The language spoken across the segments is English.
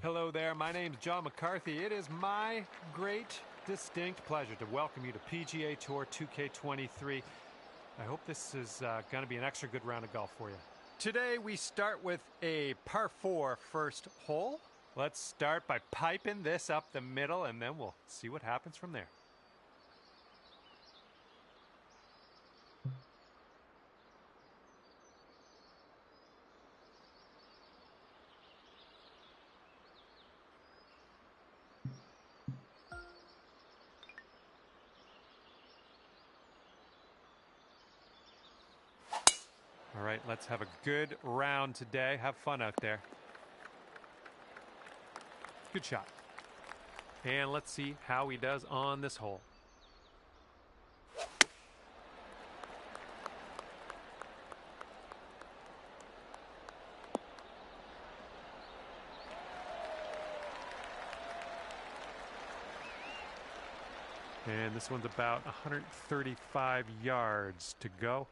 Hello there, my name's John McCarthy. It is my great, distinct pleasure to welcome you to PGA Tour 2K23. I hope this is going to be an extra good round of golf for you. Today we start with a par 4 first hole. Let's start by piping this up the middle and then we'll see what happens from there. All right, let's have a good round today. Have fun out there. Good shot. And let's see how he does on this hole. And this one's about 135 yards to go.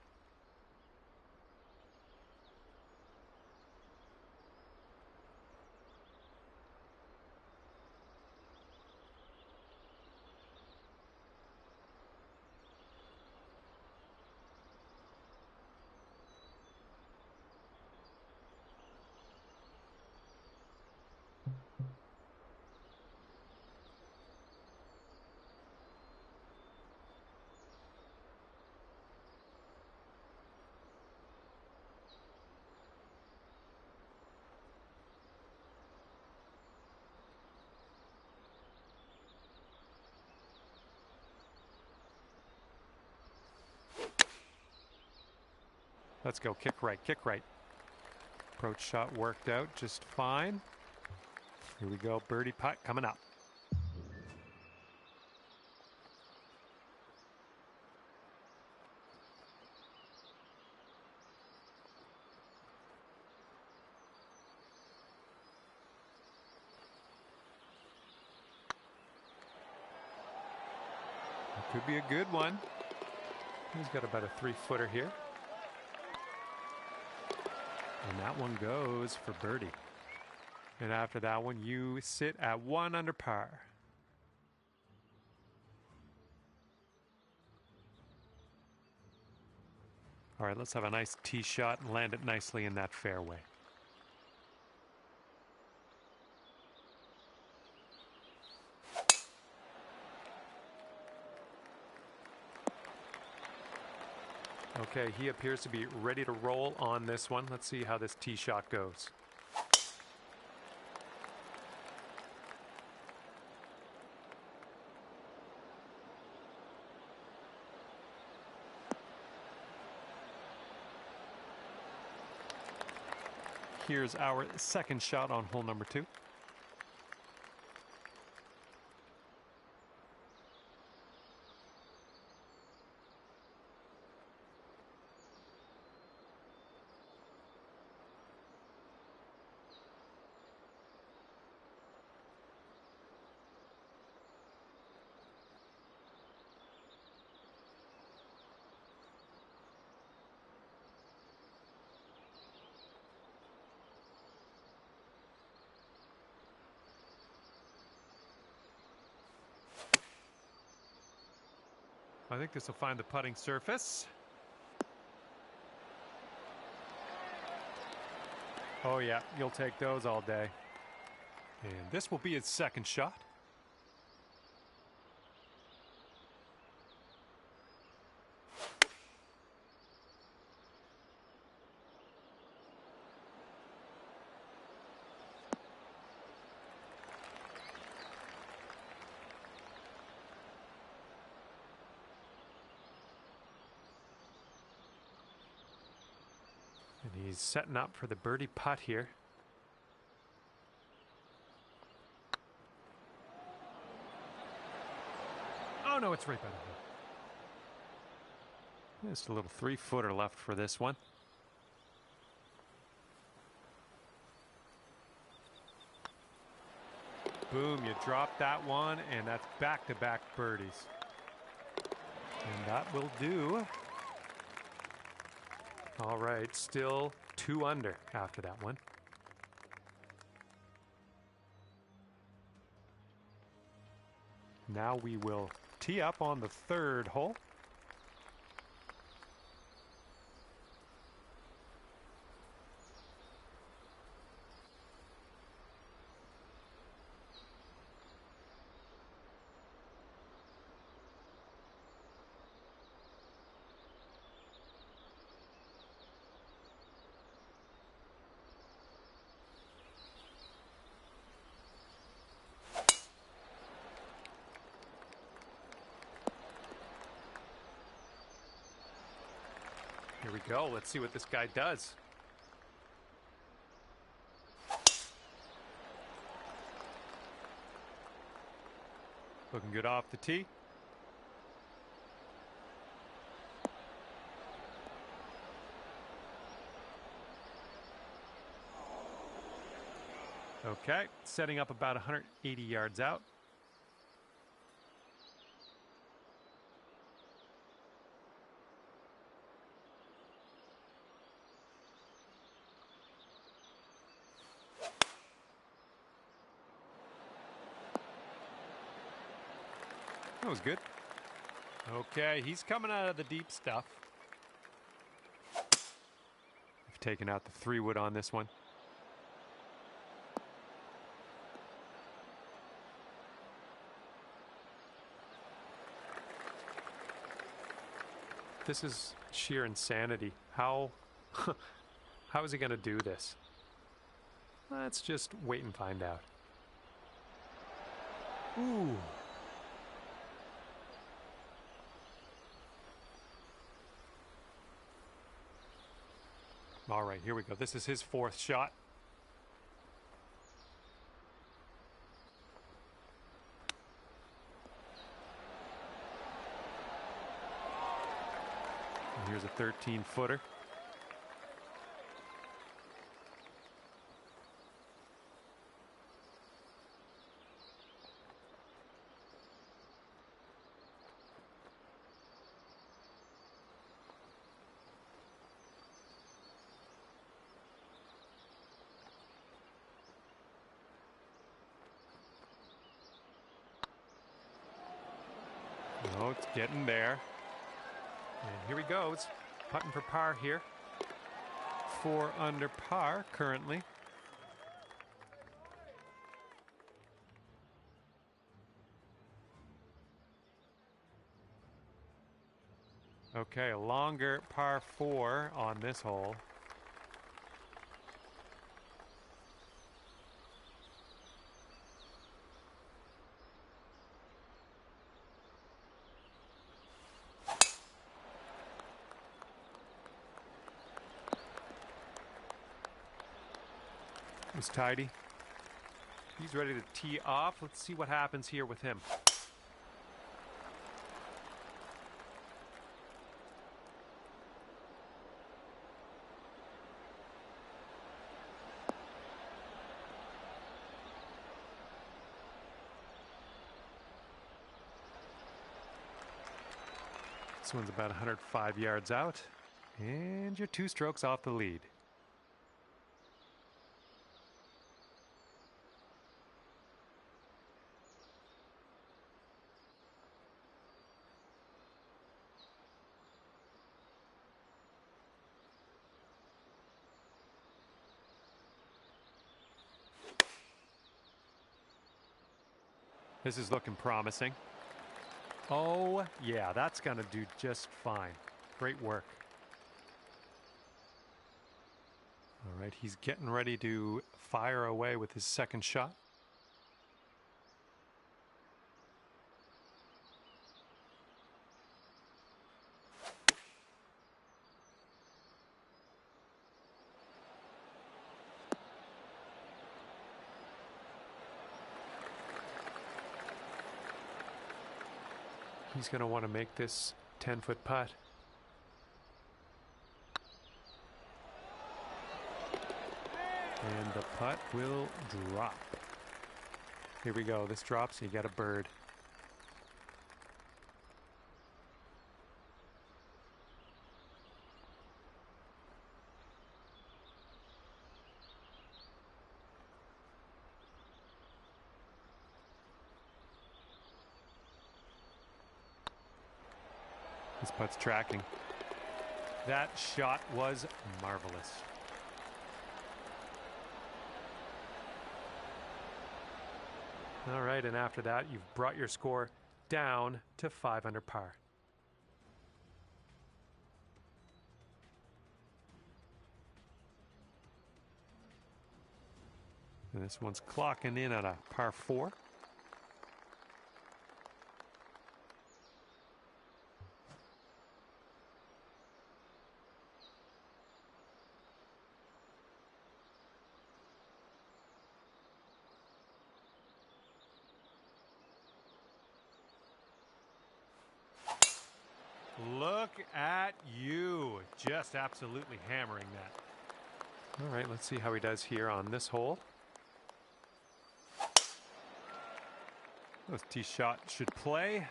Let's go, kick right, kick right. Approach shot worked out just fine. Here we go, birdie putt coming up. It could be a good one. He's got about a 3-footer here. And that one goes for birdie. And after that one, you sit at 1 under par. All right, let's have a nice tee shot and land it nicely in that fairway. Okay, he appears to be ready to roll on this one. Let's see how this tee shot goes. Here's our second shot on hole number 2. I think this will find the putting surface. Oh yeah, you'll take those all day. And this will be his second shot. And he's setting up for the birdie putt here. Oh no, it's right by the hole. Just a little 3-footer left for this one. Boom, you drop that one, and that's back-to-back birdies. And that will do. All right, still 2 under after that one. Now we will tee up on the third hole. Here we go. Let's see what this guy does. Looking good off the tee. Okay, setting up about 180 yards out. That was good. Okay, he's coming out of the deep stuff. I've taken out the 3-wood on this one. This is sheer insanity. How is he going to do this? Let's just wait and find out. Ooh. All right, here we go. This is his 4th shot. And here's a 13-footer. Oh, it's getting there. And here he goes. Putting for par here. 4 under par currently. Okay, a longer par 4 on this hole. It was tidy. He's ready to tee off. Let's see what happens here with him. This one's about 105 yards out, and you're 2 strokes off the lead. This is looking promising. Oh, yeah, that's going to do just fine. Great work. All right, he's getting ready to fire away with his 2nd shot. He's going to want to make this 10-foot putt. And the putt will drop. Here we go. This drops, you get a bird. This putt's tracking. That shot was marvelous. All right, and after that, you've brought your score down to 5 under par. And this one's clocking in at a par 4. Look at you, just absolutely hammering that. All right, let's see how he does here on this hole. This tee shot should play.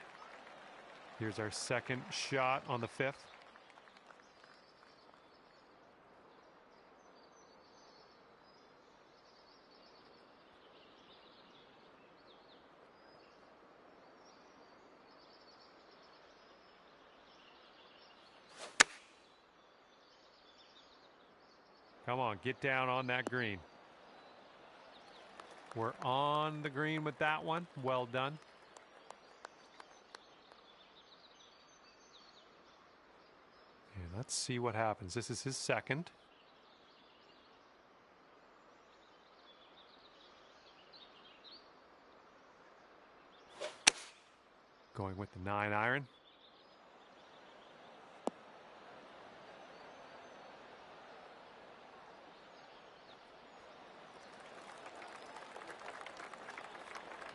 Here's our second shot on the 5th. Come on, get down on that green. We're on the green with that one. Well done. Okay, let's see what happens. This is his second. Going with the 9-iron.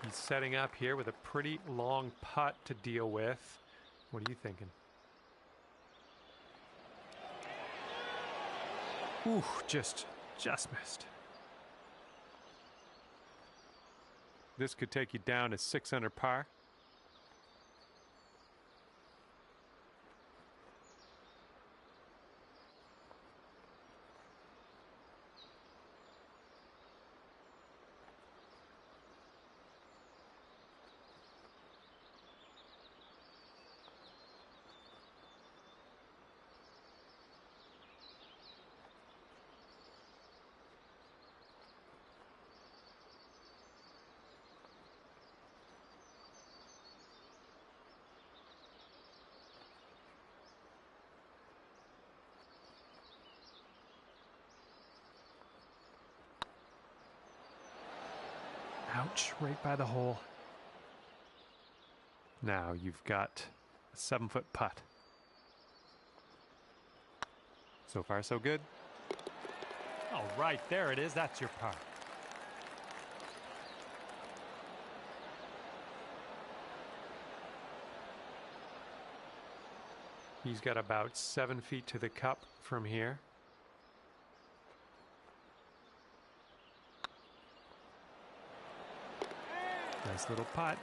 He's setting up here with a pretty long putt to deal with. What are you thinking? Ooh, just missed. This could take you down to 6 under par. Ouch, right by the hole. Now you've got a 7-foot putt. So far, so good. All right, there it is. That's your par. He's got about 7 feet to the cup from here. Nice little putt.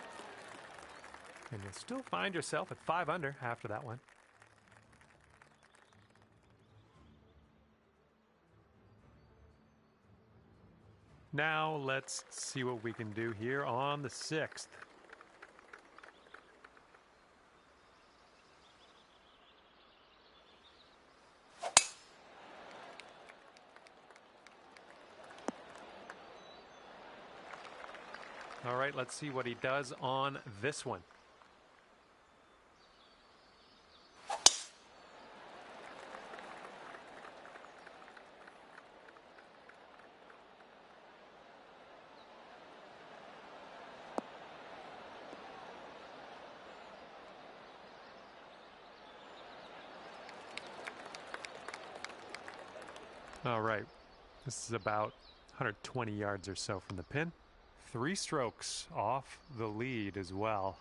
And you'll still find yourself at 5 under after that one. Now let's see what we can do here on the 6th. All right, let's see what he does on this one. All right, this is about 120 yards or so from the pin. 3 strokes off the lead as well.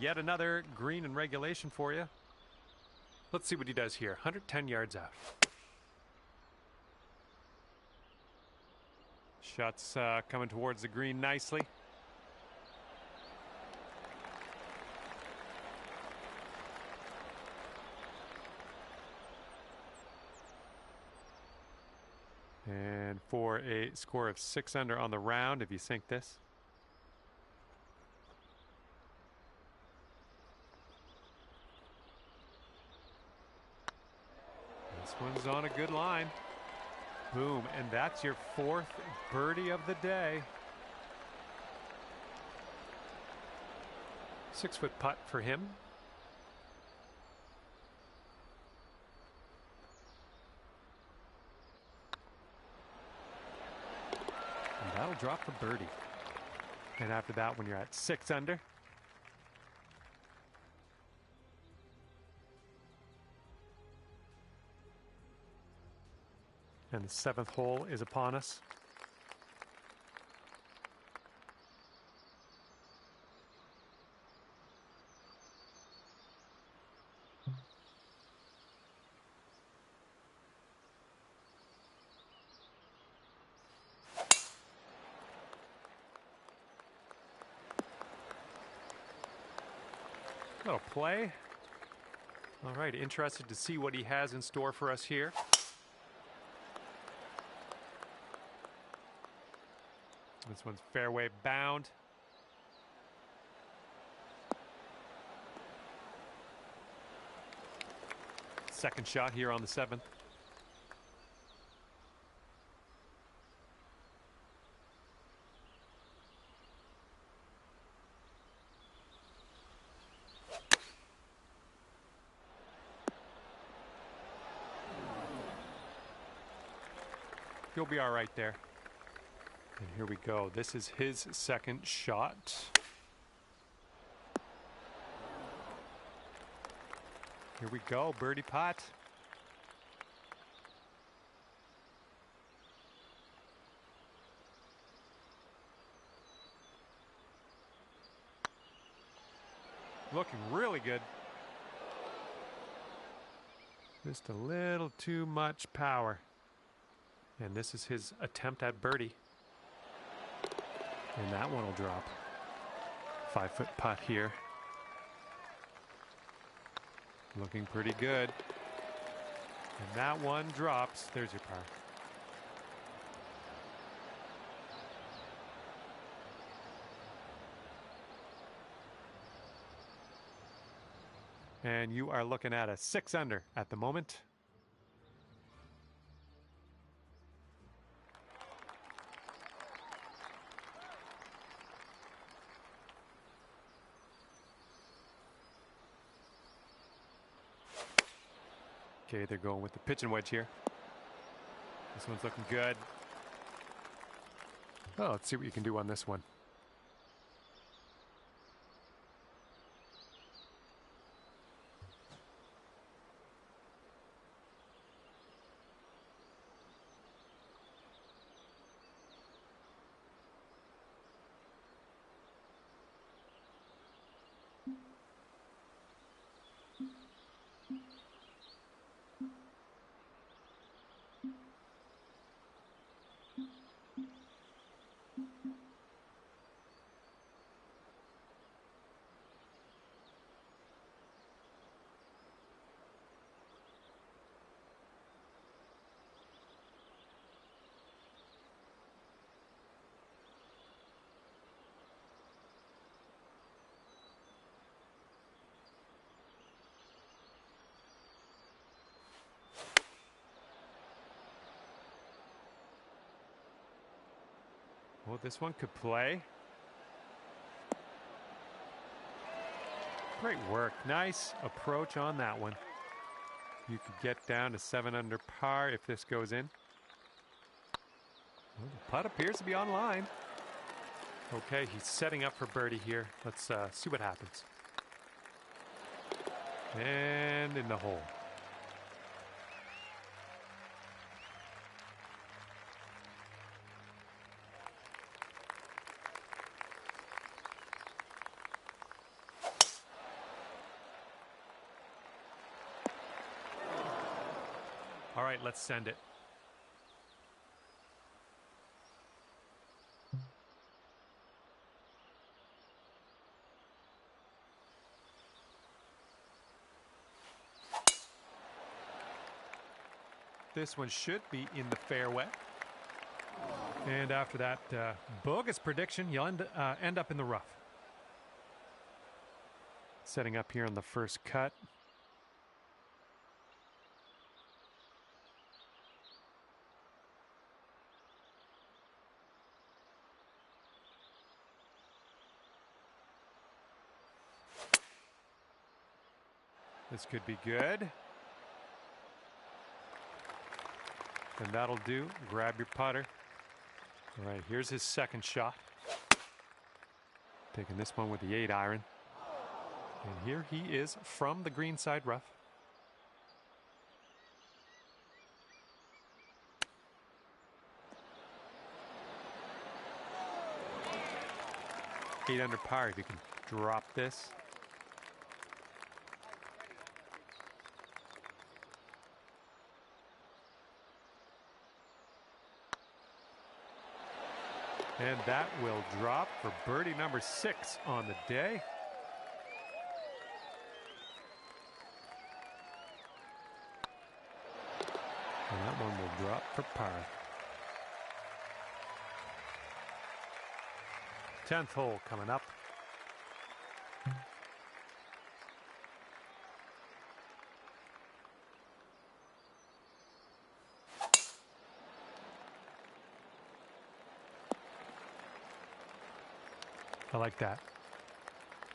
yet another green in regulation for you. Let's see what he does here. 110 yards out. Shots coming towards the green nicely. And for a score of 6 under on the round, if you sink this. This one's on a good line. Boom, and that's your 4th birdie of the day. 6-foot putt for him. And that'll drop for birdie. And after that, when you're at 6 under, and the 7th hole is upon us. Little play. All right, interested to see what he has in store for us here. This one's fairway bound. Second shot here on the 7th. You'll be all right there. And here we go. This is his 2nd shot. Here we go, birdie putt. Looking really good. Just a little too much power. And this is his attempt at birdie. And that one will drop. 5-foot putt here. Looking pretty good. And that one drops. There's your par. And you are looking at a 6 under at the moment. Okay, they're going with the pitch and wedge here. This one's looking good. Oh, let's see what you can do on this one. Well, this one could play. Great work. Nice approach on that one. You could get down to 7 under par if this goes in. Well, the putt appears to be on line. Okay, he's setting up for birdie here. Let's see what happens. And in the hole. right, let's send it. This one should be in the fairway. And after that bogus prediction, you'll end up in the rough. Setting up here on the first cut. This could be good. And that'll do. Grab your putter. All right, here's his second shot. Taking this one with the 8-iron. And here he is from the green side rough. Eight under par if you can drop this. And that will drop for birdie number 6 on the day. And that one will drop for par. 10th hole coming up. I like that.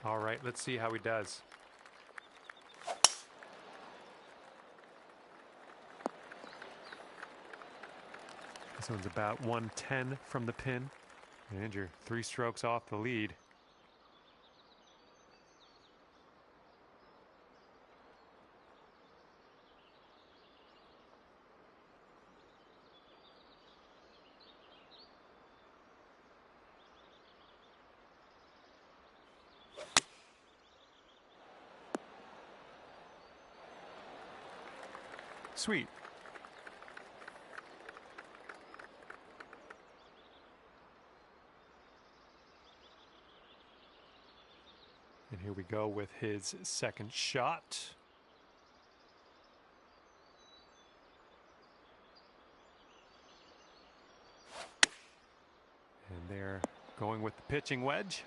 All right, let's see how he does. This one's about 110 from the pin. And you're 3 strokes off the lead. Sweet. And here we go with his second shot. And they're going with the pitching wedge.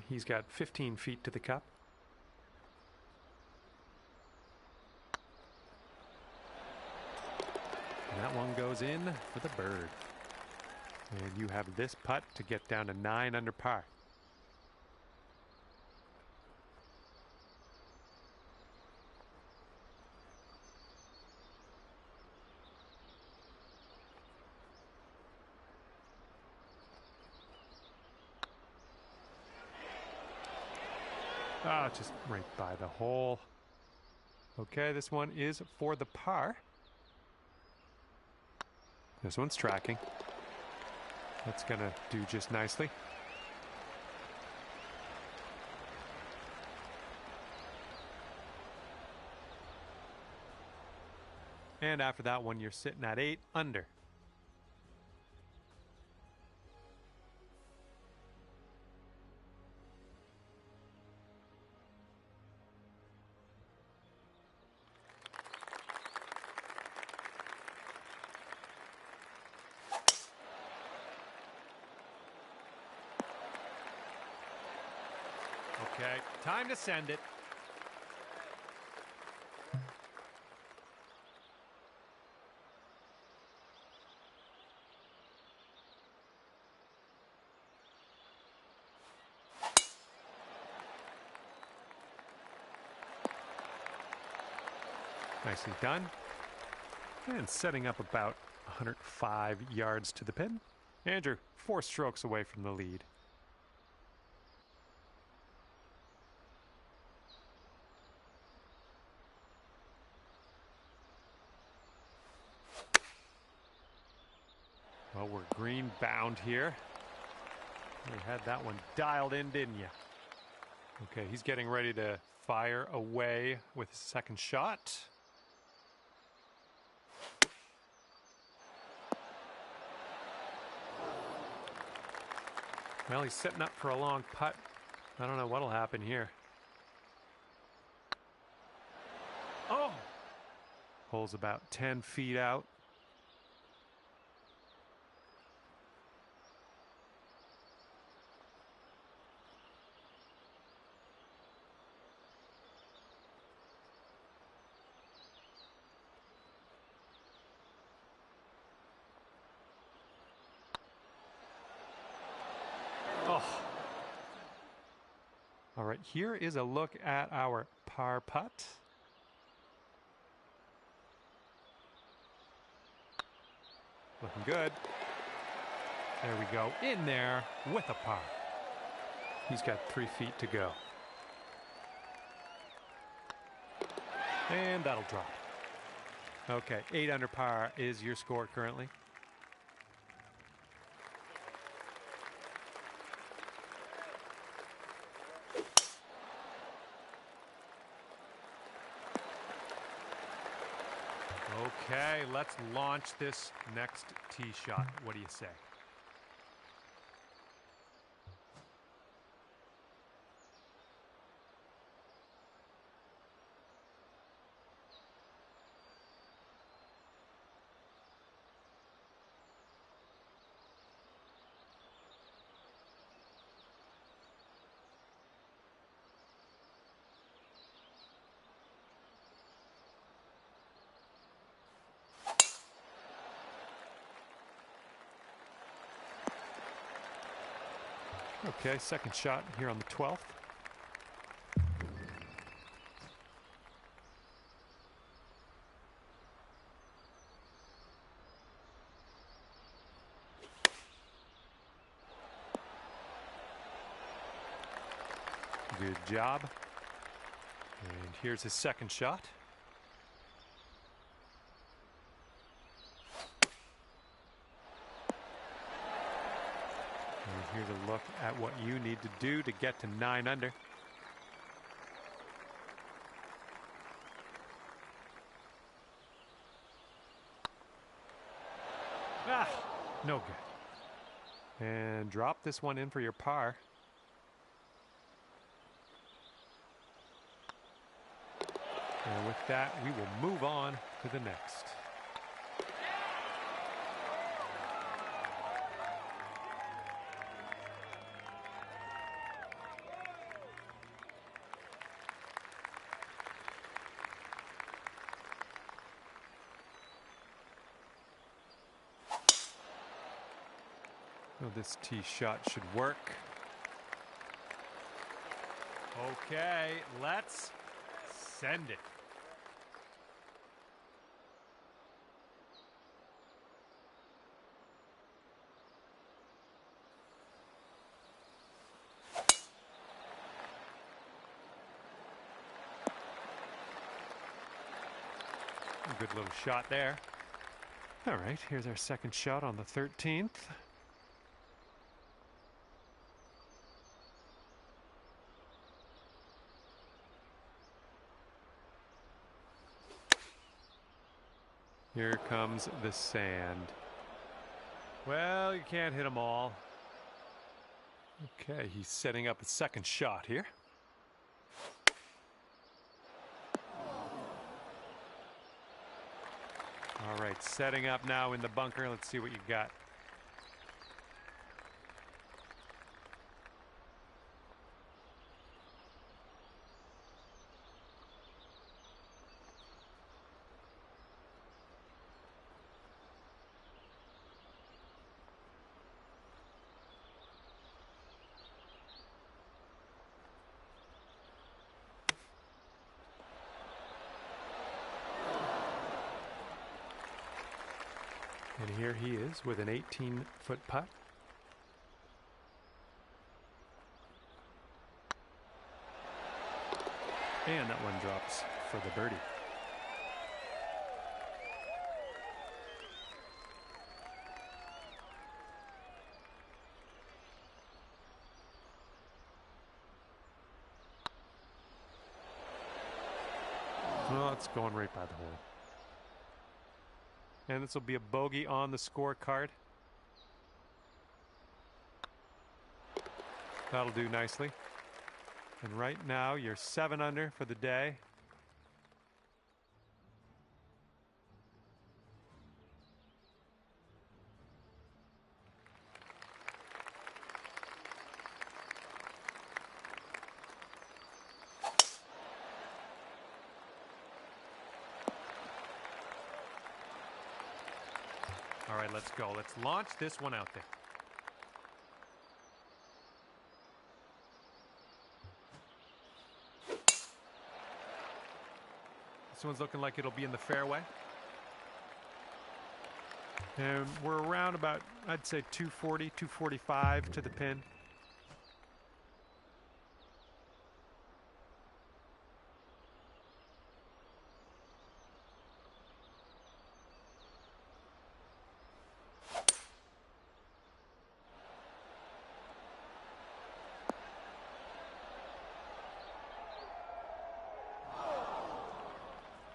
He's got 15 feet to the cup. And that one goes in for the bird. And you have this putt to get down to 9 under par. Ah, just right by the hole. Okay, this one is for the par. This one's tracking. That's gonna do just nicely. And after that one, you're sitting at 8 under. Okay, time to send it. Nicely done. And setting up about 105 yards to the pin. Andrew, 4 strokes away from the lead. Well, we're green bound here. You had that one dialed in, didn't you? Okay, he's getting ready to fire away with his second shot. Well, he's setting up for a long putt. I don't know what'll happen here. Oh! Hole's about 10 feet out. Oh. All right, here is a look at our par putt. Looking good. There we go. In there with a par. He's got 3 feet to go. And that'll drop. Okay, 8 under par is your score currently. Okay, let's launch this next tee shot. What do you say? Okay, second shot here on the 12th. Good job. And here's his second shot. Here's a look at what you need to do to get to 9 under. Ah, no good. And drop this one in for your par. And with that, we will move on to the next. Oh, this tee shot should work. Okay, let's send it. A good little shot there. All right, here's our second shot on the 13th. Here comes the sand. Well, you can't hit them all. Okay, he's setting up a second shot here. All right, setting up now in the bunker. Let's see what you got. And here he is with an 18-foot putt. And that one drops for the birdie. Well, it's going right by the hole. And this will be a bogey on the scorecard. That'll do nicely. And right now, you're 7 under for the day. All right, let's go. Let's launch this one out there. This one's looking like it'll be in the fairway. And we're around about, I'd say 240, 245 to the pin.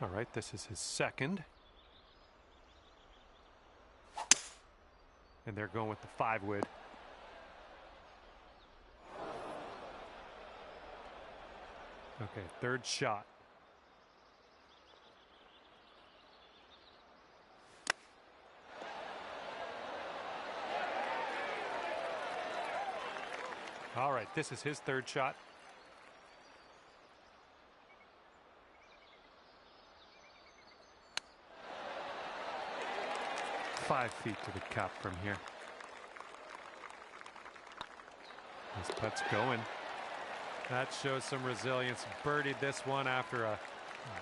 All right, this is his second. And they're going with the 5-wood. Okay, third shot. All right, this is his third shot. Five feet to the cup from here. This putt's going. That shows some resilience. Birdied this one after a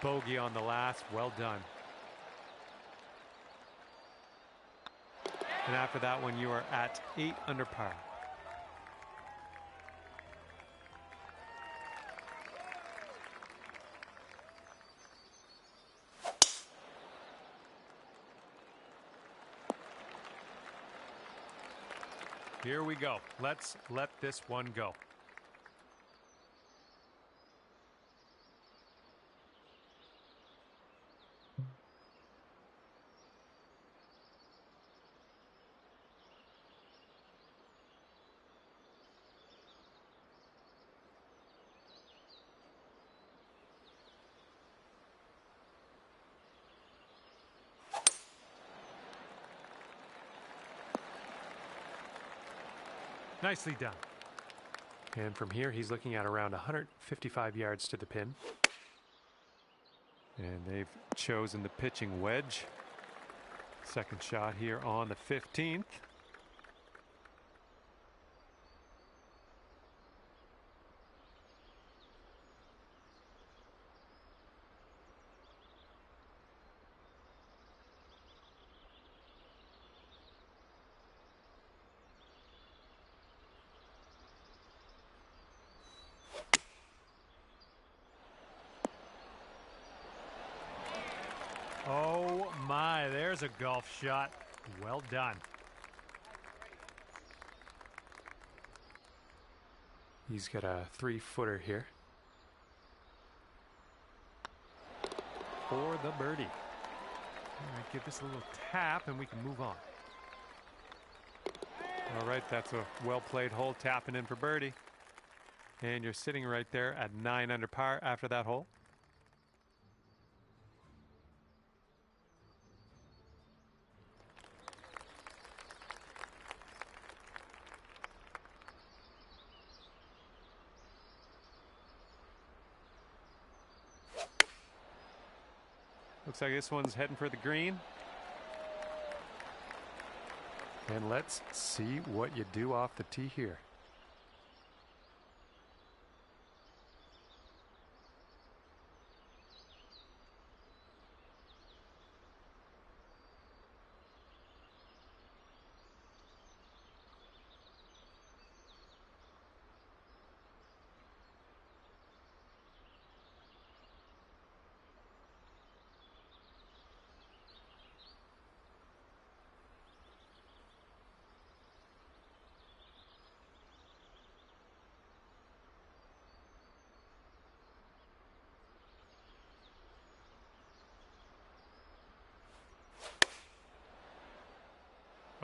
bogey on the last. Well done. And after that one, you are at 8 under par. Here we go. Let's let this one go. Nicely done. And from here, he's looking at around 155 yards to the pin. And they've chosen the pitching wedge. Second shot here on the 15th. Oh my, there's a golf shot. Well done. He's got a 3-footer here for the birdie. All right, give this a little tap and we can move on. All right, that's a well-played hole, tapping in for birdie. And you're sitting right there at 9 under par after that hole. Looks like this one's heading for the green. And let's see what you do off the tee here.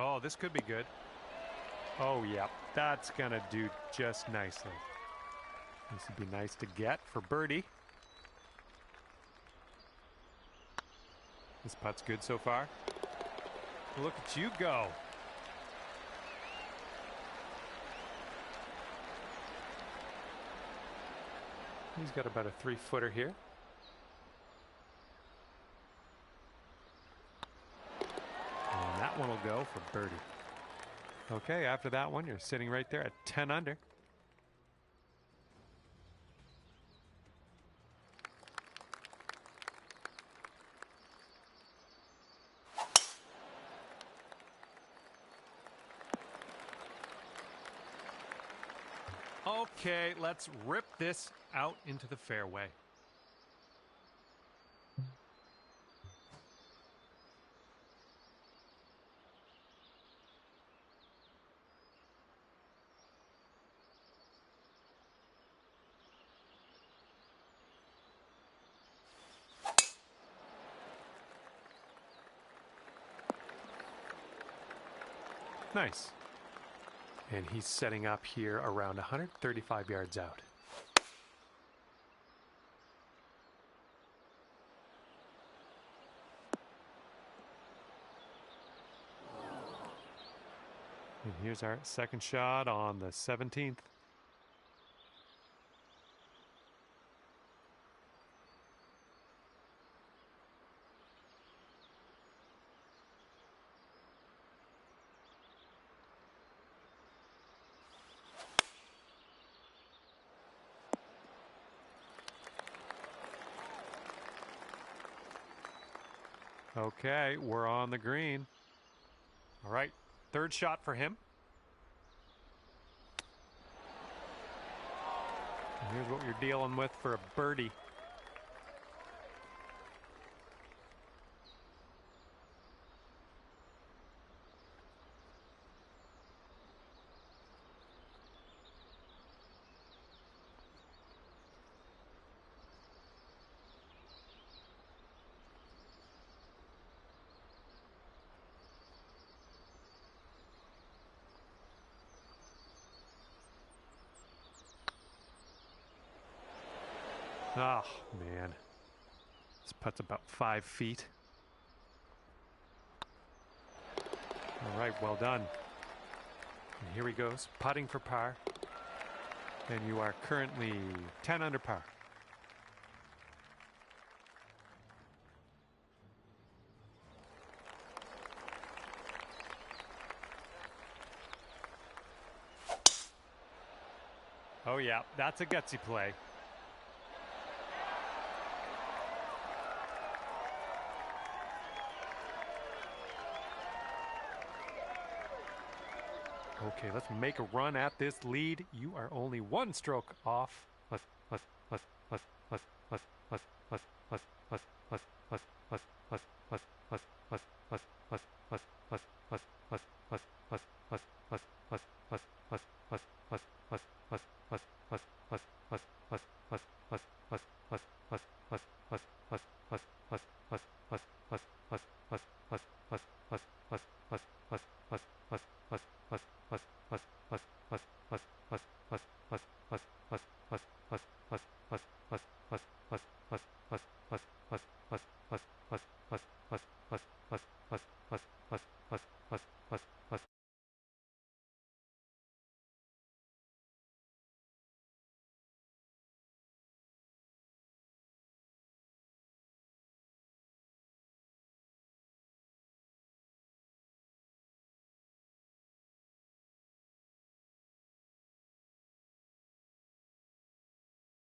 Oh, this could be good. Oh, yeah, that's going to do just nicely. This would be nice to get for birdie. This putt's good so far. Look at you go. He's got about a 3-footer here. And that one will go for birdie. Okay, after that one, you're sitting right there at 10 under. Okay, let's rip this out into the fairway. Nice. And he's setting up here around 135 yards out. And here's our second shot on the 17th. Okay, we're on the green. All right, third shot for him. And here's what you're dealing with for a birdie. Oh, man. This putt's about 5 feet. All right, well done. And here he goes, putting for par. And you are currently 10 under par. Oh, yeah, that's a gutsy play. Okay, let's make a run at this lead. You are only 1 stroke off